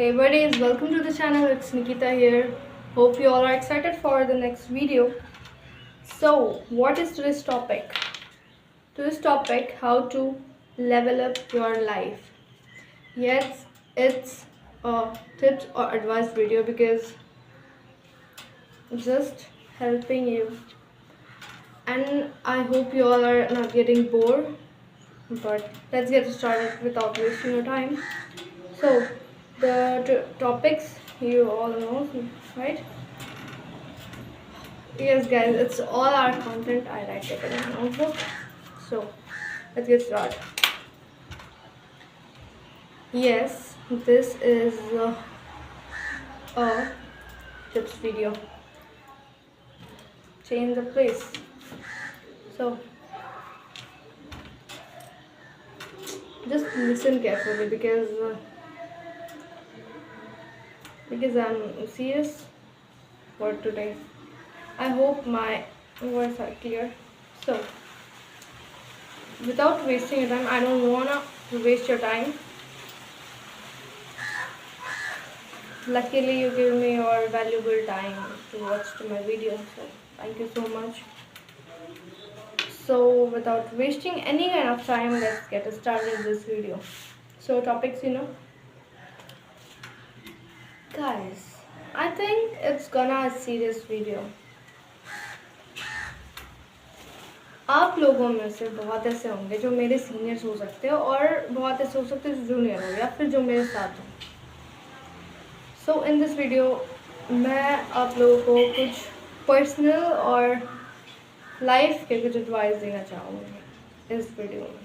Hey buddies, welcome to the channel. It's Nikita here. Hope you all are excited for the next video. So, what is today's topic? Today's topic, how to level up your life. Yes, it's a tips or advice video because just helping you. And I hope you all are not getting bored. But let's get started without wasting your time. So, the topics you all know, right? Yes, guys, it's all our content. I write it in a notebook. So, let's get started. Yes, this is a tips video. Change the place. So, just listen carefully because I'm serious for today. I hope my words are clear. So, without wasting your time, I don't wanna waste your time. Luckily, you give me your valuable time to watch my video. So, thank you so much. So, without wasting any kind of time, let's get started this video. So, topics, guys, I think it's gonna a serious video. आप लोगों में से बहुत ऐसे होंगे जो मेरे seniors हो सकते हैं और बहुत ऐसे हो सकते हैं जो जूनियर हो या फिर जो मेरे साथ हो. सो इन दिस वीडियो मैं आप लोगों को कुछ पर्सनल और लाइफ के कुछ एडवाइस देना चाहूँगी इस वीडियो में.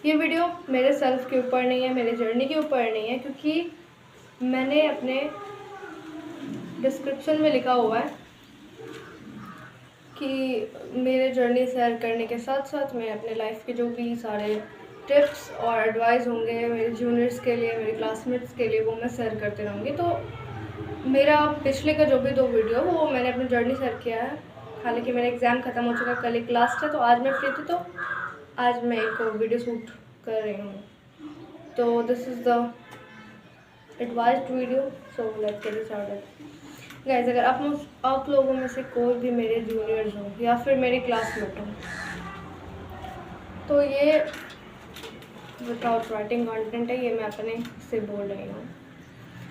ये वीडियो मेरे सेल्फ के ऊपर नहीं है, मेरे जर्नी के ऊपर नहीं है, क्योंकि मैंने अपने डिस्क्रिप्शन में लिखा हुआ है कि मेरे जर्नी शेयर करने के साथ साथ मैं अपने लाइफ के जो भी सारे टिप्स और एडवाइस होंगे मेरे जूनियर्स के लिए, मेरे क्लासमेट्स के लिए, वो मैं शेयर करते रहूँगी. तो मेरा पिछले का जो भी 2 वीडियो वो मैंने अपनी जर्नी शेयर किया है. हालांकि मेरा एग्ज़ाम ख़त्म हो चुका, कल एक लास्ट है, तो आज मैं फ्री थी, तो आज मैं एक वीडियो शूट कर रही हूँ. तो this is the advised video. So let's get started. Guys, अगर आप लोगों में से कोई भी मेरे जूनियर्स हो या फिर मेरे क्लासमेट हो, तो ये विदाउट राइटिंग कंटेंट है, ये मैं अपने से बोल रही हूँ.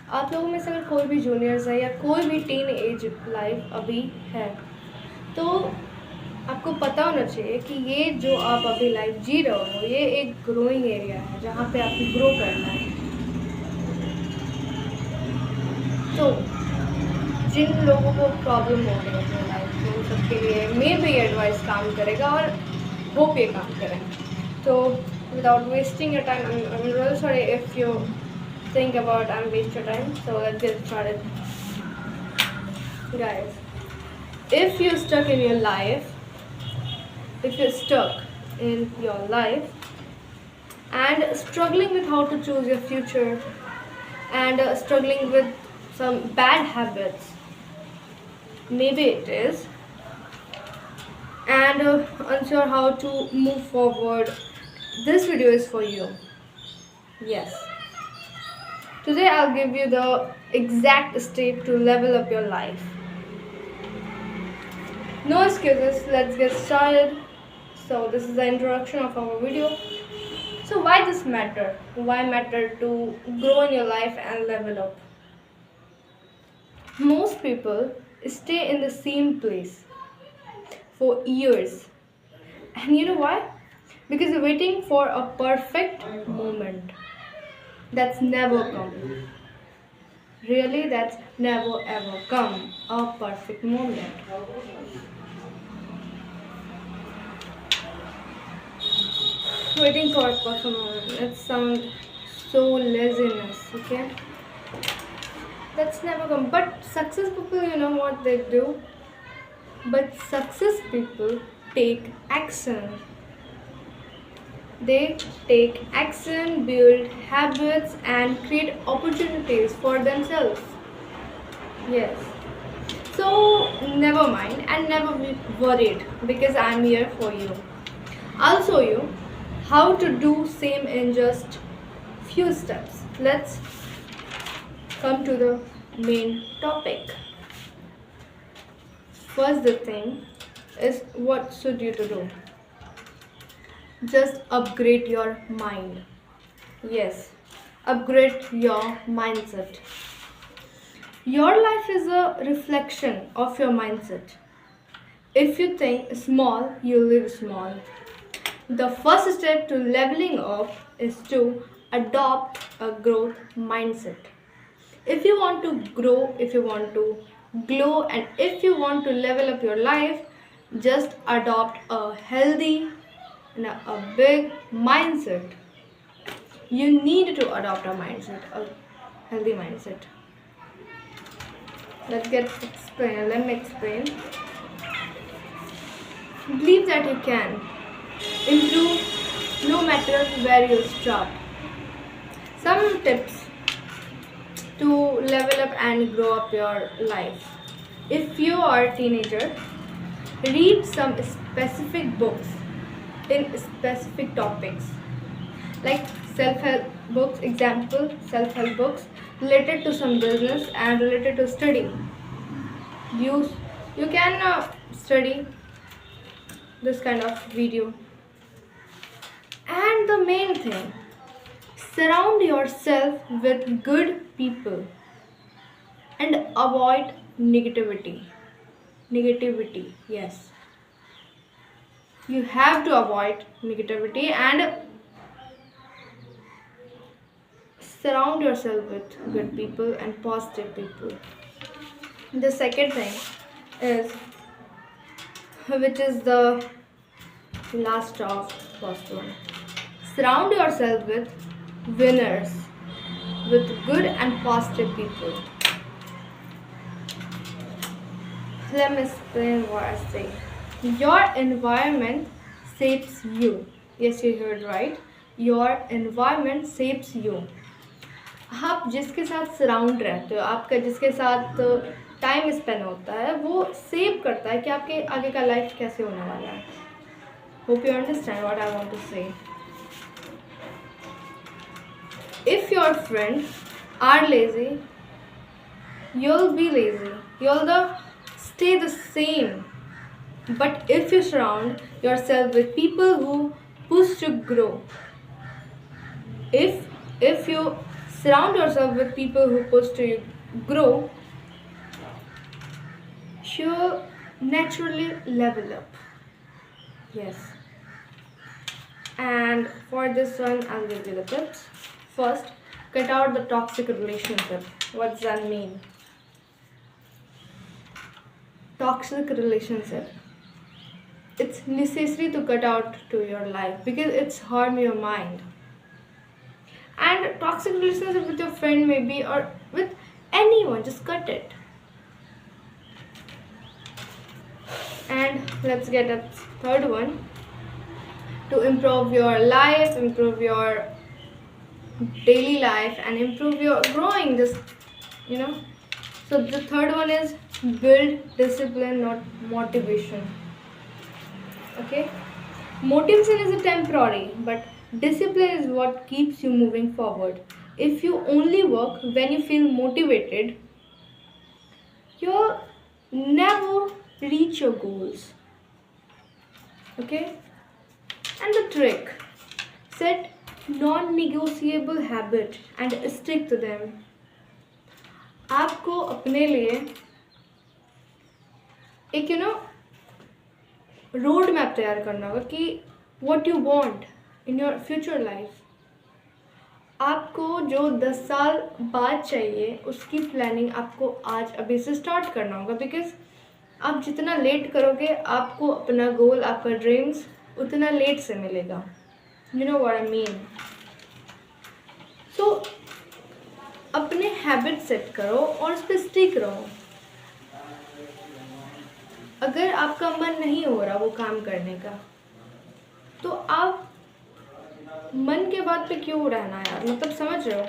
आप लोगों में से अगर कोई भी जूनियर्स है या कोई भी टीन एज लाइफ अभी है, तो आपको पता होना चाहिए कि ये जो आप अभी लाइफ जी रहे हो, ये एक ग्रोइंग एरिया है जहाँ पे आपको ग्रो करना है. तो जिन लोगों को प्रॉब्लम हो रही है अपनी लाइफ में, उन सबके लिए मे भी एडवाइस काम करेगा और होप ये काम करें. तो without wasting your time, I am really sorry if you think about and waste your time. So let's get started. Guys, if you're stuck in your life, and struggling with how to choose your future and struggling with some bad habits, maybe it is, and unsure how to move forward, this video is for you. Yes. Today I'll give you the exact step to level up your life. No excuses, let's get started. So this is the introduction of our video. So why this matter? Why matter to grow in your life and level up? Most people stay in the same place for years. And you know why? Because they're waiting for a perfect moment. That's never come. Really, that's never ever come. A perfect moment. Waiting for a perfect moment. That sounds so laziness, okay? That's never come. But success people, you know what they do? But success people take action. They take action, build habits, and create opportunities for themselves. Yes. So never mind and never be worried, because I'm here for you. I'll show you how to do same in just few steps. Let's come to the main topic. First, the thing is what should you to do? Just upgrade your mind. Yes, upgrade your mindset. Your life is a reflection of your mindset. If you think small, you live small. The first step to leveling up is to adopt a growth mindset. If you want to grow, if you want to glow, and if you want to level up your life, just adopt a healthy and a big mindset. You need to adopt a mindset, a healthy mindset. Let me explain. Believe that you can improve no matter where you start. Some tips to level up and grow up your life. If you are a teenager, read some specific books in specific topics, like self-help books, example self-help books related to some business and related to study. You can study this kind of video. And the main thing, surround yourself with good people and avoid negativity. Yes. You have to avoid negativity and surround yourself with good people and positive people. The second thing is, which is the last of first one, surround yourself with winners, with good and positive people. Let me explain what I say. Your environment shapes you. Yes, you heard right. Your environment shapes you. आप जिसके साथ surround रहते हो, आपका जिसके साथ time spend होता है, वो सेव करता है कि आपके आगे का लाइफ कैसे होने वाला है. Hope you understand what I want to say. If your friends are lazy, you'll be lazy. You'll stay the same. But if you surround yourself with people who push to grow, if you surround yourself with people who push to grow, you'll naturally level up. Yes. And for this one, I'll give you the tips. First, cut out the toxic relationship. What does that mean? Toxic relationship. It's necessary to cut out to your life because it's harm your mind. And toxic relationship with your friend maybe, or with anyone, just cut it. And let's get a third one. To improve your life, improve your daily life, and improve your growing, so the third one is build discipline, not motivation. Okay, motivation is a temporary, but discipline is what keeps you moving forward. If you only work when you feel motivated, you'll never reach your goals. Okay, and the trick, set non-negotiable habit and stick to them. आपको अपने लिए एक road map तैयार करना होगा कि what you want in your future life. आपको जो 10 साल बाद चाहिए उसकी प्लानिंग आपको आज अभी से स्टार्ट करना होगा. बिकॉज आप जितना लेट करोगे, आपको अपना गोल, आपका ड्रीम्स उतना लेट से मिलेगा. You know what I mean. So अपने हैबिट सेट करो और उस पर स्टिक रहो. अगर आपका मन नहीं हो रहा वो काम करने का, तो आप मन के बात पे क्यों रहना यार. मतलब समझ रहे हो,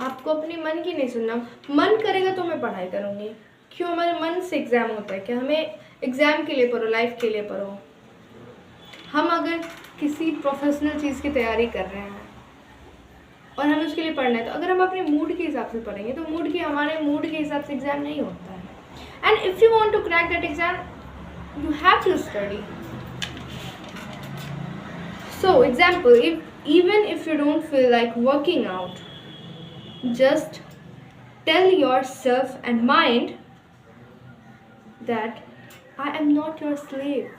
आपको अपने मन की नहीं सुनना. मन करेगा तो मैं पढ़ाई करूँगी. क्यों? हमारे मन से एग्ज़ाम होता है कि हमें एग्ज़ाम के लिए पढ़ो, लाइफ के लिए पढ़ो. हम अगर किसी प्रोफेशनल चीज़ की तैयारी कर रहे हैं और हमें उसके लिए पढ़ना है। तो अगर हम अपने मूड के हिसाब से पढ़ेंगे तो हमारे मूड के हिसाब से एग्ज़ाम नहीं होता है। And if you want to crack that exam, you have to study. So example, even if you don't feel like working out, just tell yourself and mind that I am not your slave.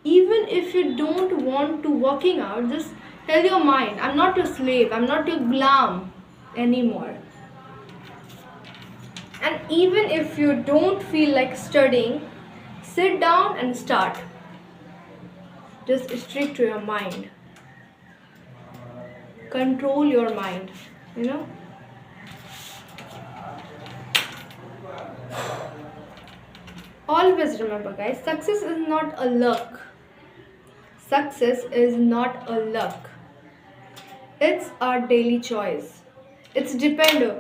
Even if you don't want to working out, just tell your mind, I'm not your slave, I'm not your glam anymore. And even if you don't feel like studying, sit down and start. Just stick to your mind. Control your mind, you know. Always remember, guys, success is not a luck. Success is not a luck. It's our daily choice. It's depend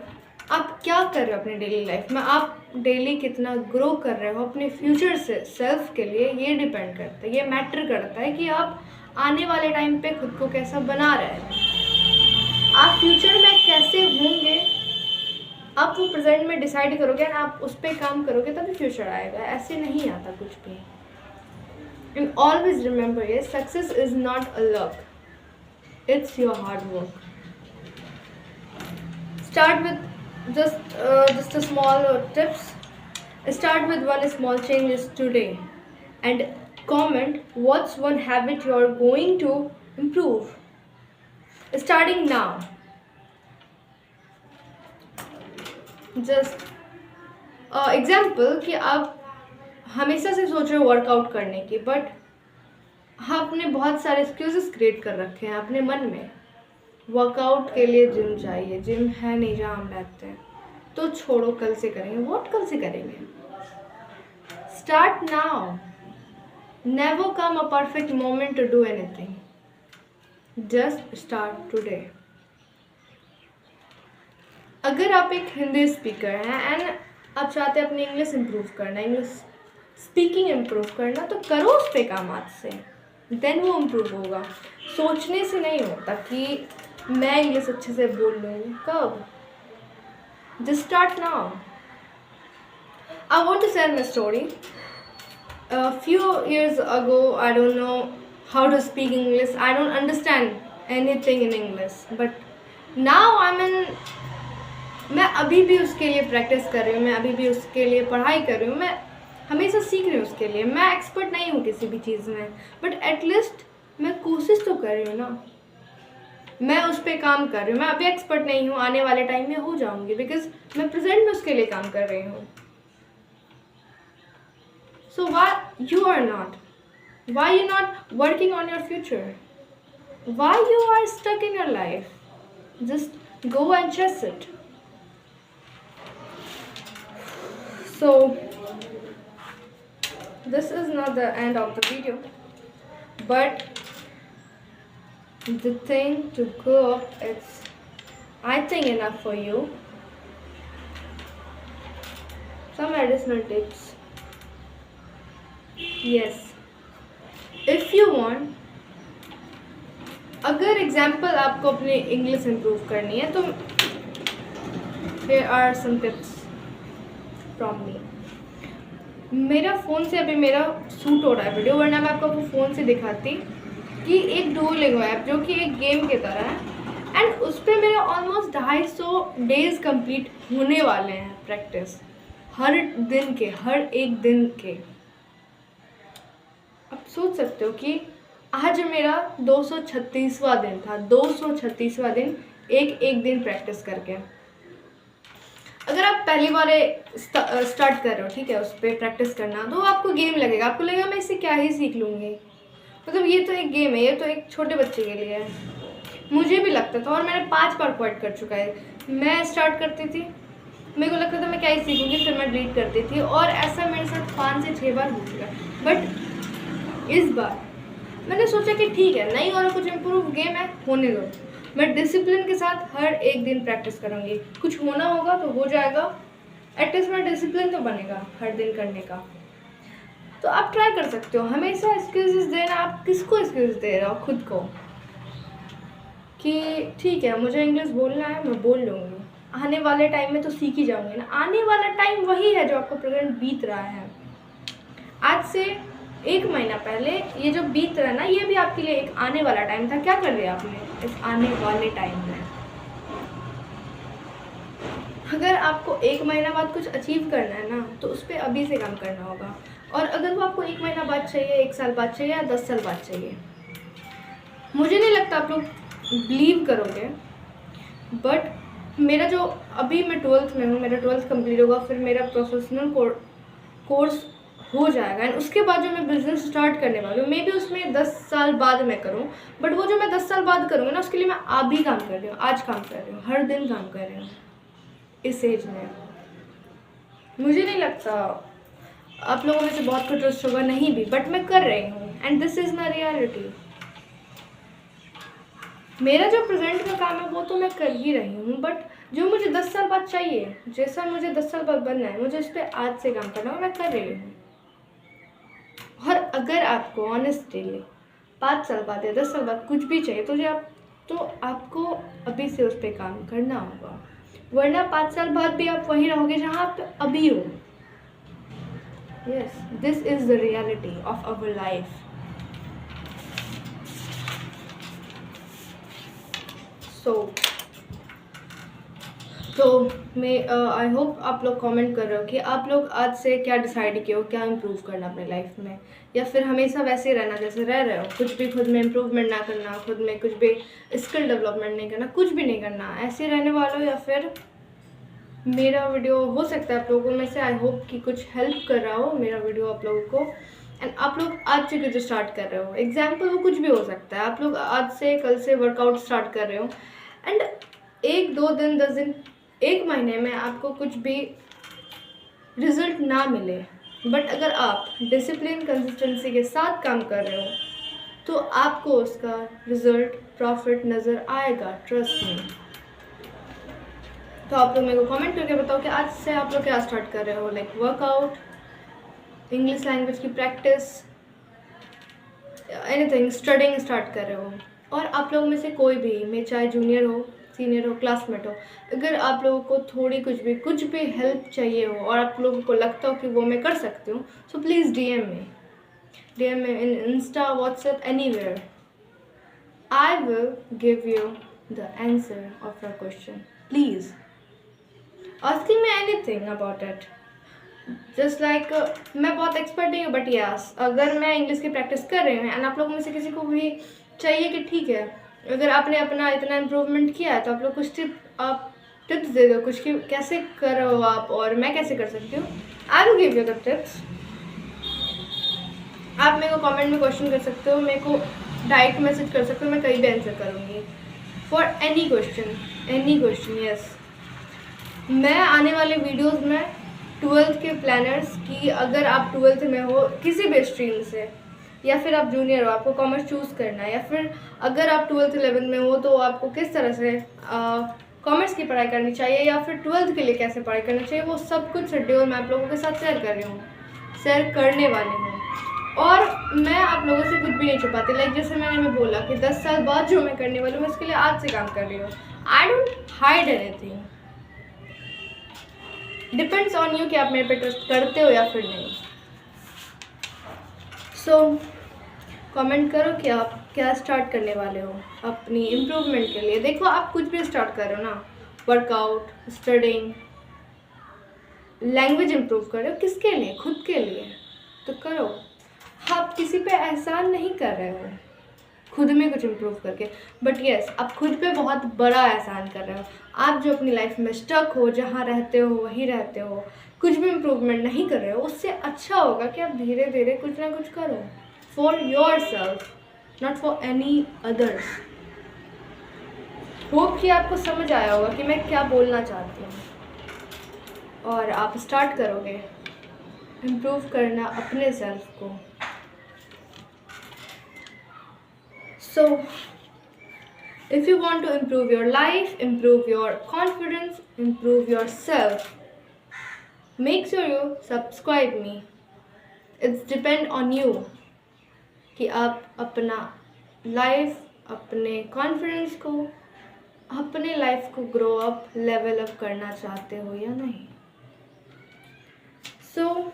आप क्या कर रहे हो अपनी daily life में, आप daily कितना grow कर रहे हो अपने फ्यूचर से सेल्फ के लिए, ये डिपेंड करता है, ये मैटर करता है कि आप आने वाले टाइम पे खुद को कैसा बना रहे हैं। आप फ्यूचर में कैसे होंगे, आप वो प्रेजेंट में डिसाइड करोगे और आप उस पर काम करोगे तभी फ्यूचर आएगा, ऐसे नहीं आता कुछ भी। एंड ऑलवेज रिमेंबर ये success is not a luck, it's your hard work. Start with just a small tips. Start with one small changes today and comment what's one habit you're going to improve starting now. Just example कि आप हमेशा से सोच रहे हो workout करने की, but आपने बहुत सारे एक्सक्यूजेस क्रिएट कर रखे हैं अपने मन में। वर्कआउट के लिए जिम चाहिए, जिम है नहीं जहाँ हम रहते हैं, तो छोड़ो, कल से करेंगे। व्हाट कल से करेंगे? Start now. Never come a perfect moment to do anything, just start today. अगर आप एक हिंदी स्पीकर हैं एंड आप चाहते हैं अपनी इंग्लिश इम्प्रूव करना, इंग्लिश स्पीकिंग इम्प्रूव करना, तो करो उस पर काम आज से, देन वो इम्प्रूव होगा। सोचने से नहीं होता कि मैं इंग्लिश अच्छे से बोल लूँगी, कब? Just start now. I want to share my story. few years ago, I don't know how to speak English, I don't understand anything in English, but now मैं अभी भी उसके लिए प्रैक्टिस कर रही हूँ, मैं अभी भी उसके लिए पढ़ाई कर रही हूँ, मैं हमेशा सीख रही हूँ उसके लिए। मैं एक्सपर्ट नहीं हूँ किसी भी चीज़ में, बट एटलीस्ट मैं कोशिश तो कर रही हूँ ना, मैं उस पर काम कर रही हूँ। मैं अभी एक्सपर्ट नहीं हूँ, आने वाले टाइम में हो जाऊँगी, बिकॉज मैं प्रेजेंट में उसके लिए काम कर रही हूँ। So why you are not, why you not working on your future, why you are stuck in your life? Just go and chase it. So this is not the end of the video, but the thing to go up, it's I think enough for you. Some additional tips. Yes, if you want, अगर example आपको अपनी English improve करनी है तो here are some tips from me. मेरा phone से अभी मेरा शूट हो रहा है वीडियो, वरना मैं आपको फ़ोन से दिखाती कि एक डुओलिंगो ऐप जो कि एक गेम की तरह है, एंड उस पर मेरे ऑलमोस्ट 250 डेज़ कंप्लीट होने वाले हैं प्रैक्टिस, हर दिन के, हर एक दिन के। आप सोच सकते हो कि आज मेरा 236वां दिन था, 236वां दिन, एक दिन प्रैक्टिस करके। अगर आप पहली बार स्टार्ट कर रहे हो, ठीक है, उस पर प्रैक्टिस करना, तो आपको गेम लगेगा, आपको लगेगा मैं इससे क्या ही सीख लूँगी, मतलब ये तो एक गेम है, ये तो एक छोटे बच्चे के लिए है। मुझे भी लगता था, और मैंने 5 बार क्विट कर चुका है। मैं स्टार्ट करती थी, मेरे को लगता था मैं क्या ही सीखूँगी, फिर मैं डिलीट करती थी, और ऐसा मेरे साथ 5 से 6 बार हो चुका है। बट इस बार मैंने सोचा कि ठीक है, नहीं और कुछ इम्प्रूव गेम है, होने दो, मैं डिसिप्लिन के साथ हर एक दिन प्रैक्टिस करूँगी। कुछ होना होगा तो हो जाएगा, एटलीस्ट मेरा डिसिप्लिन तो बनेगा हर दिन करने का। तो आप ट्राई कर सकते हो। हमेशा एक्सक्यूजेस देना, आप किसको एक्सक्यूज दे रहे हो? खुद को, कि ठीक है मुझे इंग्लिश बोलना है, मैं बोल लूँगी, आने वाले टाइम में तो सीख ही जाऊँगी ना। आने वाला टाइम वही है जो आपको प्रेजेंट बीत रहा है। आज से 1 महीना पहले ये जो बीत रहा है ना, ये भी आपके लिए एक आने वाला टाइम था। क्या कर रहे हैं आपने इस आने वाले टाइम में? अगर आपको 1 महीना बाद कुछ अचीव करना है ना, तो उस पर अभी से काम करना होगा। और अगर वो आपको 1 महीना बाद चाहिए, 1 साल बाद चाहिए या 10 साल बाद चाहिए, मुझे नहीं लगता आप लोग बिलीव करोगे। बट मेरा जो अभी मैं 12th में हूँ, मेरा 12th कंप्लीट होगा, फिर मेरा प्रोफेशनल कोर्स हो जाएगा, एंड उसके बाद जो मैं बिज़नेस स्टार्ट करने वाली हूँ, मे बी उसमें 10 साल बाद मैं करूँ, बट वो जो मैं 10 साल बाद करूँगी ना, उसके लिए मैं अभी काम कर रही हूँ, आज काम कर रही हूँ, हर दिन काम कर रही हूँ इस एज में। मुझे नहीं लगता आप लोगों में से बहुत कुछ ट्रस्ट होगा, नहीं भी, बट मैं कर रही हूँ, and this is my reality. मेरा जो प्रेजेंट का काम है वो तो मैं कर ही रही हूँ, बट जो मुझे 10 साल बाद चाहिए, जैसा मुझे 10 साल बाद बनना है, मुझे उस पर आज से काम करना है, मैं कर रही हूँ। और अगर आपको ऑनेस्टली 5 साल बाद या 10 साल बाद कुछ भी चाहिए, तो आपको अभी से उस पर काम करना होगा, वरना 5 साल बाद भी आप वहीं रहोगे जहाँ आप अभी हो। Yes, this is the reality of our life. तो मैं आई होप आप लोग कमेंट कर रहे हो कि आप लोग आज से क्या डिसाइड किए हो, क्या इम्प्रूव करना अपने लाइफ में, या फिर हमेशा वैसे रहना जैसे रह रहे हो, कुछ भी खुद में इम्प्रूवमेंट ना करना, खुद में कुछ भी स्किल डेवलपमेंट नहीं करना, कुछ भी नहीं करना, ऐसे रहने वालों। या फिर मेरा वीडियो हो सकता है आप लोगों में से, आई होप कि कुछ हेल्प कर रहा हो मेरा वीडियो आप लोगों को, एंड आप लोग आज से कुछ स्टार्ट कर रहे हो। एग्जाम्पल वो कुछ भी हो सकता है, आप लोग आज से कल से वर्कआउट स्टार्ट कर रहे हो, एंड 1 2 दिन 10 दिन 1 महीने में आपको कुछ भी रिजल्ट ना मिले, बट अगर आप डिसिप्लिन कंसिस्टेंसी के साथ काम कर रहे हो, तो आपको उसका रिजल्ट प्रॉफिट नज़र आएगा, ट्रस्ट मी। तो आप लोग मेरे को कमेंट करके बताओ कि आज से आप लोग क्या स्टार्ट कर रहे हो, लाइक वर्कआउट, इंग्लिश लैंग्वेज की प्रैक्टिस, एनीथिंग, स्टडिंग स्टार्ट कर रहे हो। और आप लोगों में से कोई भी, मैं चाहे जूनियर हो, सीनियर हो, क्लासमेट हो, अगर आप लोगों को थोड़ी कुछ भी हेल्प चाहिए हो और आप लोगों को लगता हो कि वो मैं कर सकती हूँ, सो प्लीज़ डीएम में in Insta, WhatsApp, anywhere. I will give you the answer of your question. Please asking me anything about it, just like मैं बहुत एक्सपर्ट नहीं हूँ, बट यस, अगर मैं इंग्लिश की प्रैक्टिस कर रही हूँ एंड आप लोगों में से किसी को भी चाहिए कि ठीक है, अगर आपने अपना इतना इम्प्रूवमेंट किया है, तो आप लोग कुछ टिप्स दे दो, कुछ कि कैसे करो आप और मैं कैसे कर सकती हूँ। आई will give you the tips. आप मेरे को कमेंट में क्वेश्चन कर सकते हो, मेरे को डायरेक्ट मैसेज कर सकते हो, मैं कहीं भी आंसर करूँगी फॉर एनी क्वेश्चन। यस, मैं आने वाले वीडियोज़ में 12th के प्लानर्स की, अगर आप 12th में हो किसी भी स्ट्रीम से, या फिर आप जूनियर हो, आपको कॉमर्स चूज़ करना है, या फिर अगर आप 12th 11th में हो तो आपको किस तरह से कॉमर्स की पढ़ाई करनी चाहिए, या फिर 12th के लिए कैसे पढ़ाई करनी चाहिए, वो सब कुछ शेड्यूल मैं आप लोगों के साथ शेयर करने वाली हूँ। और मैं आप लोगों से कुछ भी नहीं छुपाती, लाइक जैसे मैंने बोला कि 10 साल बाद जो मैं करने वाली हूँ, मैं उसके लिए आज से काम कर रही हूँ। I don't hide anything, depends on you कि आप मेरे पे ट्रस्ट करते हो या फिर नहीं। सो कमेंट करो कि आप क्या स्टार्ट करने वाले हो अपनी इम्प्रूवमेंट के लिए। देखो, आप कुछ भी स्टार्ट कर रहे हो ना, वर्कआउट, स्टडिंग, लैंग्वेज इम्प्रूव कर रहे हो, किसके लिए? खुद के लिए तो करो। आप किसी पे एहसान नहीं कर रहे हो खुद में कुछ इम्प्रूव करके, बट यस, आप खुद पे बहुत बड़ा एहसान कर रहे हो। आप जो अपनी लाइफ में स्टक हो, जहाँ रहते हो वहीं रहते हो, कुछ भी इम्प्रूवमेंट नहीं कर रहे हो, उससे अच्छा होगा कि आप धीरे धीरे कुछ ना कुछ करो for your self, not for any others. Hope कि आपको समझ आया होगा कि मैं क्या बोलना चाहती हूँ, और आप स्टार्ट करोगे इम्प्रूव करना अपने सेल्फ को। So, if you want to improve your life, improve your confidence, improve yourself, make sure you subscribe me it's depend on you कि आप अपना लाइफ, अपने कॉन्फिडेंस को, अपने लाइफ को ग्रो अप, लेवल अप करना चाहते हो या नहीं. So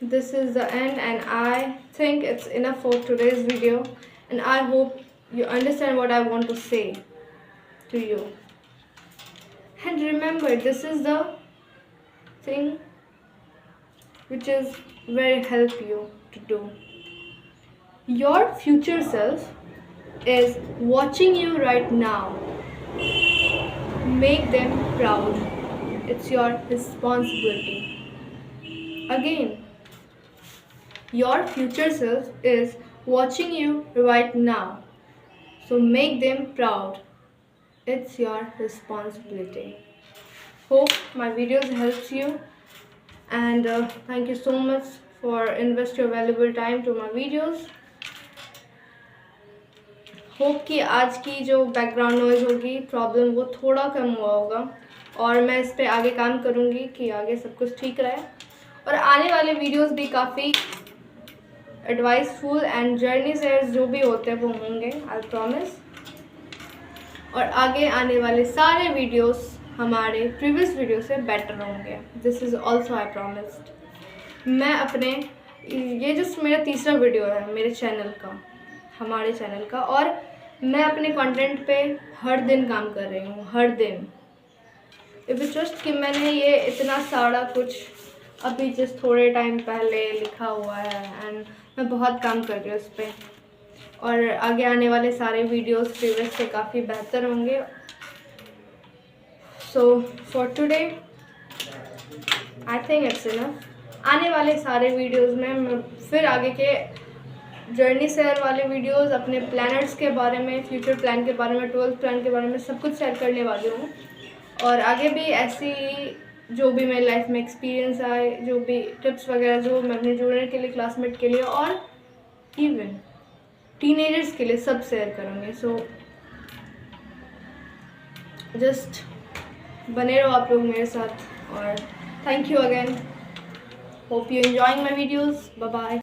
this is the end, and I think it's enough for today's video, and I hope you understand what I want to say to you. And remember, this is the thing which is very help you to do. Your future self is watching you right now. Make them proud. It's your responsibility. Again, your future self is watching you right now. So make them proud. It's your responsibility. Hope my videos helps you, and thank you so much for invest your valuable time to my videos. Hope कि आज की जो background noise होगी, problem, वो थोड़ा कम हुआ होगा, और मैं इस पर आगे काम करूँगी कि आगे सब कुछ ठीक रहे, और आने वाले वीडियोस भी काफ़ी एडवाइसफुल एंड जर्नी से जो भी होते हैं वो होंगे, आई प्रॉमिस. और आगे आने वाले सारे वीडियोस हमारे प्रीवियस वीडियो से बेटर होंगे. This is also I promised. मैं अपने, ये जस्ट मेरा तीसरा वीडियो है मेरे चैनल का, हमारे चैनल का, और मैं अपने कंटेंट पे हर दिन काम कर रही हूँ, हर दिन. इफ यू ट्रस्ट कि मैंने ये इतना सारा कुछ अभी जस्ट थोड़े टाइम पहले लिखा हुआ है, एंड मैं बहुत काम कर रही हूँ इस पर, और आगे आने वाले सारे वीडियोस प्रीवियस से काफ़ी बेहतर होंगे. So for today I think it's enough. आने वाले सारे वीडियोस में मैं फिर आगे के जर्नी शेयर वाले वीडियोस, अपने प्लानर्स के बारे में, फ्यूचर प्लान के बारे में, 12th प्लान के बारे में सब कुछ शेयर करने वाली हूँ. और आगे भी ऐसी जो भी मेरी लाइफ में एक्सपीरियंस आए, जो भी टिप्स वगैरह जो मैं अपने जूनियर के लिए, क्लासमेट के लिए, और इवन टीनेजर्स के लिए सब शेयर करूँगी. सो जस्ट बने रहो आप लोग मेरे साथ, और thank you again. Hope you enjoying my videos. Bye bye.